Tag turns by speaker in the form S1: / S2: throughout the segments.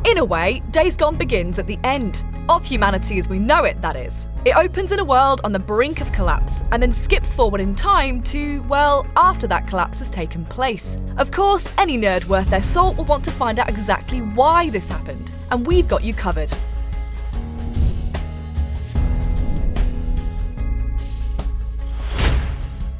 S1: In a way, Days Gone begins at the end. Of humanity as we know it, that is. It opens in a world on the brink of collapse and then skips forward in time to, well, after that collapse has taken place. Of course, any nerd worth their salt will want to find out exactly why this happened, and we've got you covered.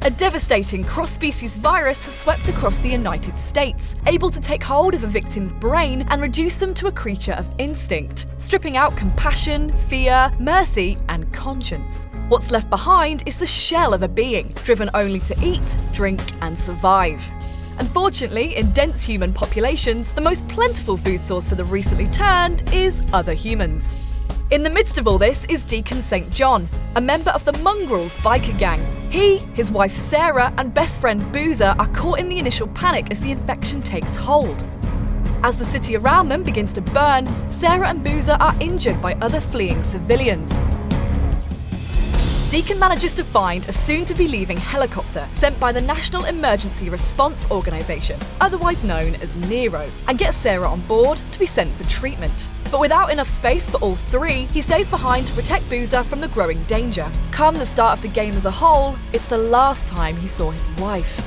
S1: A devastating cross-species virus has swept across the United States, able to take hold of a victim's brain and reduce them to a creature of instinct, stripping out compassion, fear, mercy, and conscience. What's left behind is the shell of a being, driven only to eat, drink, and survive. Unfortunately, in dense human populations, the most plentiful food source for the recently turned is other humans. In the midst of all this is Deacon St. John, a member of the Mongrels biker gang. He, his wife Sarah, and best friend Boozer are caught in the initial panic as the infection takes hold. As the city around them begins to burn, Sarah and Boozer are injured by other fleeing civilians. Deacon manages to find a soon-to-be-leaving helicopter sent by the National Emergency Response Organisation, otherwise known as NERO, and gets Sarah on board to be sent for treatment. But without enough space for all three, he stays behind to protect Boozer from the growing danger. Come the start of the game as a whole, it's the last time he saw his wife.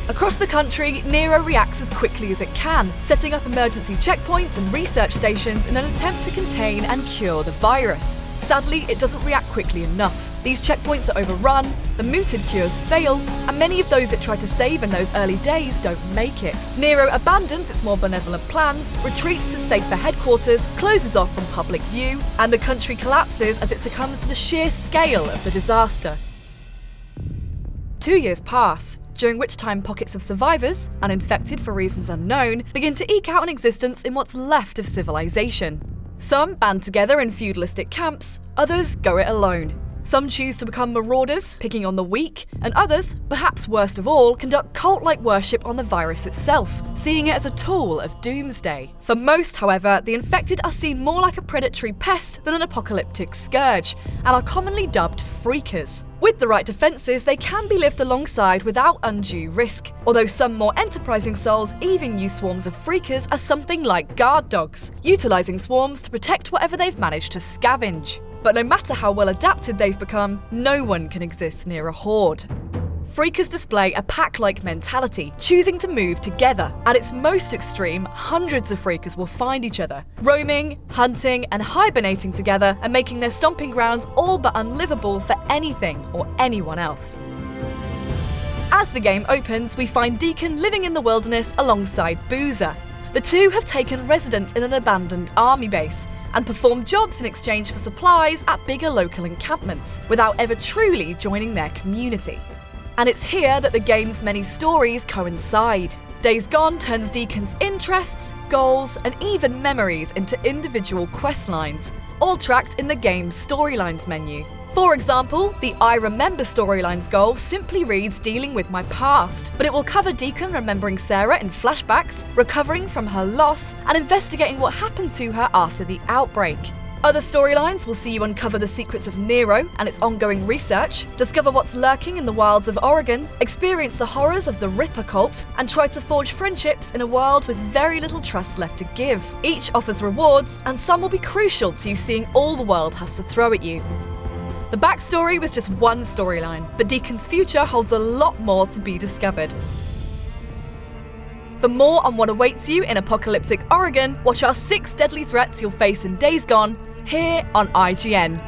S1: Across the country, NERO reacts as quickly as it can, setting up emergency checkpoints and research stations in an attempt to contain and cure the virus. Sadly, it doesn't react quickly enough. These checkpoints are overrun, the mooted cures fail, and many of those it tried to save in those early days don't make it. NERO abandons its more benevolent plans, retreats to safer headquarters, closes off from public view, and the country collapses as it succumbs to the sheer scale of the disaster. 2 years pass, during which time pockets of survivors, uninfected for reasons unknown, begin to eke out an existence in what's left of civilization. Some band together in feudalistic camps, others go it alone. Some choose to become marauders, picking on the weak, and others, perhaps worst of all, conduct cult-like worship on the virus itself, seeing it as a tool of doomsday. For most, however, the infected are seen more like a predatory pest than an apocalyptic scourge, and are commonly dubbed freakers. With the right defences, they can be lived alongside without undue risk, although some more enterprising souls even use swarms of freakers as something like guard dogs, utilising swarms to protect whatever they've managed to scavenge. But no matter how well adapted they've become, no one can exist near a horde. Freakers display a pack-like mentality, choosing to move together. At its most extreme, hundreds of freakers will find each other, roaming, hunting, and hibernating together, and making their stomping grounds all but unlivable for anything or anyone else. As the game opens, we find Deacon living in the wilderness alongside Boozer. The two have taken residence in an abandoned army base, and perform jobs in exchange for supplies at bigger local encampments, without ever truly joining their community. And it's here that the game's many stories coincide. Days Gone turns Deacon's interests, goals, and even memories into individual quest lines, all tracked in the game's storylines menu. For example, the I Remember storyline's goal simply reads dealing with my past, but it will cover Deacon remembering Sarah in flashbacks, recovering from her loss, and investigating what happened to her after the outbreak. Other storylines will see you uncover the secrets of NERO and its ongoing research, discover what's lurking in the wilds of Oregon, experience the horrors of the Ripper cult, and try to forge friendships in a world with very little trust left to give. Each offers rewards, and some will be crucial to you seeing all the world has to throw at you. The backstory was just one storyline, but Deacon's future holds a lot more to be discovered. For more on what awaits you in apocalyptic Oregon, watch our 6 deadly threats you'll face in Days Gone, here on IGN.